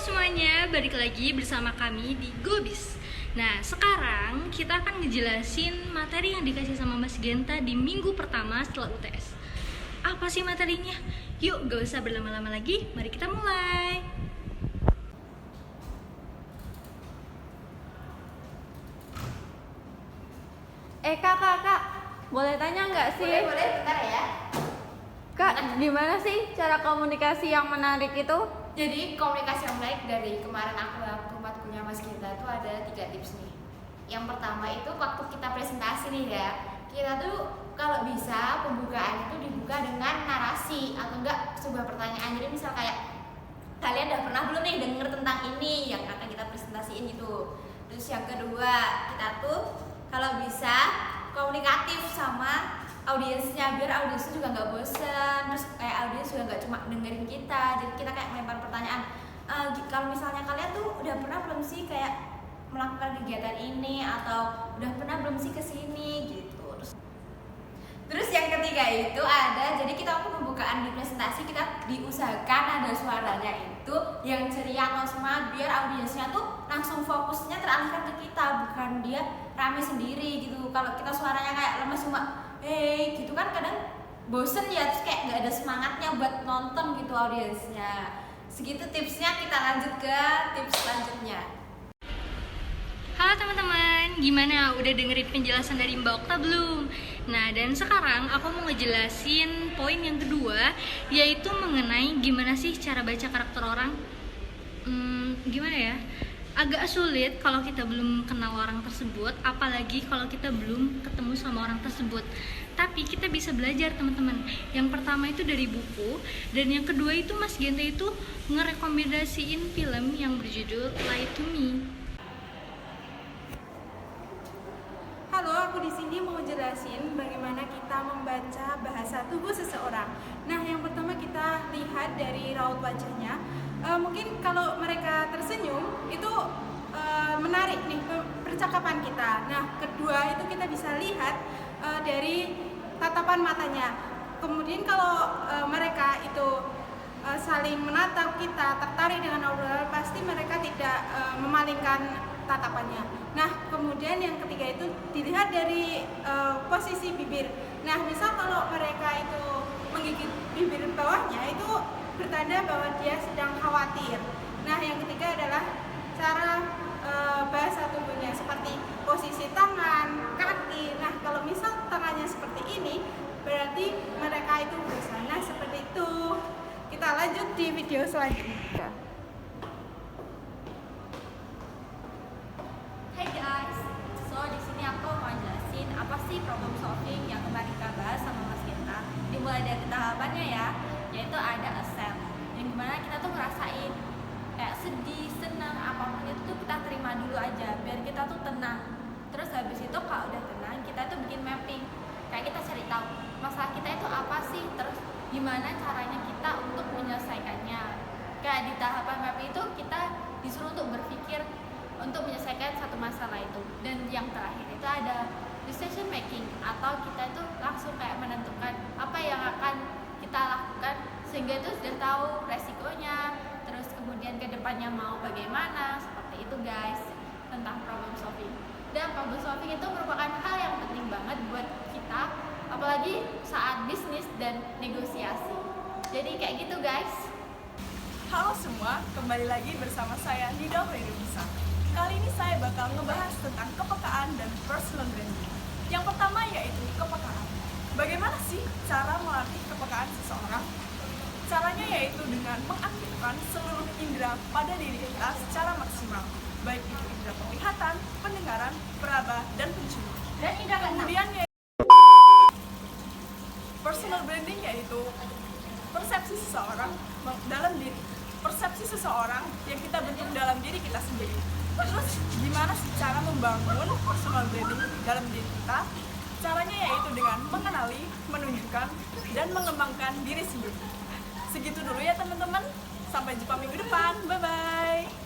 semuanya, balik lagi bersama kami di Gobis. Nah, sekarang kita akan ngejelasin materi yang dikasih sama Mas Genta di minggu pertama setelah UTS. Apa sih materinya? Yuk, gak usah berlama-lama lagi, mari kita mulai. Kak, boleh tanya nggak sih? Boleh, bentar ya. Kak, gimana sih cara komunikasi yang menarik itu? Jadi komunikasi yang baik dari kemarin aku waktu matkulnya Mas Genta itu ada 3 tips nih. Yang pertama itu waktu kita presentasi nih ya, kita tuh kalau bisa pembukaan itu dibuka dengan narasi atau enggak sebuah pertanyaan. Jadi misal kayak kalian udah pernah belum nih denger tentang ini yang akan kita presentasiin gitu. Terus yang kedua kita tuh kalau bisa komunikatif sama audiensnya biar audiensnya juga nggak bosen, terus kayak audiens juga nggak cuma dengerin kita, jadi kita kayak melempar pertanyaan. Kalau misalnya kalian tuh udah pernah belum sih kayak melakukan kegiatan ini atau udah pernah belum sih kesini gitu. Terus yang ketiga itu ada, jadi kita waktu pembukaan di presentasi kita diusahakan ada suaranya itu yang ceria atau semangat biar audiensnya tuh langsung fokusnya teralihkan ke kita, bukan dia rame sendiri gitu. Kalau kita suaranya kayak lemes cuma gitu kan kadang bosen ya, terus kayak nggak ada semangatnya buat nonton gitu audiensnya. Segitu tipsnya, kita lanjut ke tips selanjutnya. Halo teman-teman, gimana? Udah dengerin penjelasan dari Mbak Okta belum? Nah, dan sekarang aku mau ngejelasin poin yang kedua, yaitu mengenai gimana sih cara baca karakter orang. Gimana ya? Agak sulit kalau kita belum kenal orang tersebut, apalagi kalau kita belum ketemu sama orang tersebut. Tapi kita bisa belajar teman-teman. Yang pertama itu dari buku, dan yang kedua itu Mas Genta itu ngerekomendasiin film yang berjudul Lie to Me. Halo, aku di sini mau jelasin bagaimana kita membaca bahasa tubuh seseorang. Nah, yang pertama kita lihat dari raut wajahnya. Mungkin kalau mereka tersenyum itu menarik nih percakapan kita. Nah, kedua itu kita bisa lihat dari tatapan matanya. Kemudian kalau mereka itu saling menatap kita, tertarik dengan obrolan, pasti mereka tidak memalingkan tatapannya. Nah, kemudian yang ketiga itu dilihat dari posisi bibir. Nah, misal kalau mereka itu menggigit bibir bawahnya itu bertanda bahwa dia sedang khawatir. Nah, yang ketiga adalah cara bahasa tubuhnya seperti posisi tangan, kaki. Nah, kalau misal tangannya seperti ini, berarti mereka itu bosan. Nah, seperti itu. Kita lanjut di video selanjutnya. Hey guys, so di sini aku mau jelasin apa sih problem solving yang kemarin kita bahas sama Mas Genta. Dimulai dari tahapannya ya, yaitu ada accept, yang dimana kita tuh ngerasain kayak sedih, senang, apapun itu tuh kita terima dulu aja biar kita tuh tenang. Terus habis itu kalau udah tenang, kita tuh bikin mapping, kayak kita cari tahu masalah kita itu apa sih, terus gimana caranya kita untuk menyelesaikannya. Kayak di tahapan mapping itu kita disuruh untuk berpikir untuk menyelesaikan satu masalah itu. Dan yang terakhir itu ada decision making, atau kita itu langsung kayak menentukan apa yang akan kita lakukan sehingga itu sudah tahu resikonya, terus kemudian kedepannya mau bagaimana. Seperti itu guys tentang problem solving. Dan problem solving itu merupakan hal yang penting banget buat kita, apalagi saat bisnis dan negosiasi. Jadi kayak gitu guys. Halo semua, kembali lagi bersama saya Nida Hoirunisa. Kali ini saya bakal ngebahas tentang kepekaan dan personal branding. Yang pertama yaitu kepekaan. Bagaimana sih cara melatih kepekaan seseorang? Caranya yaitu dengan mengaktifkan seluruh indera pada diri kita secara maksimal, baik itu indera penglihatan, pendengaran, peraba, dan penciuman. Dan indra Kemudian personal branding yaitu persepsi seseorang dalam diri, persepsi seseorang yang kita bentuk dalam diri kita sendiri. Terus gimana sih cara membangun personal branding dalam diri kita? Caranya yaitu dengan mengenali, menunjukkan, dan mengembangkan diri sendiri. Segitu dulu ya teman-teman, sampai jumpa minggu depan, bye-bye.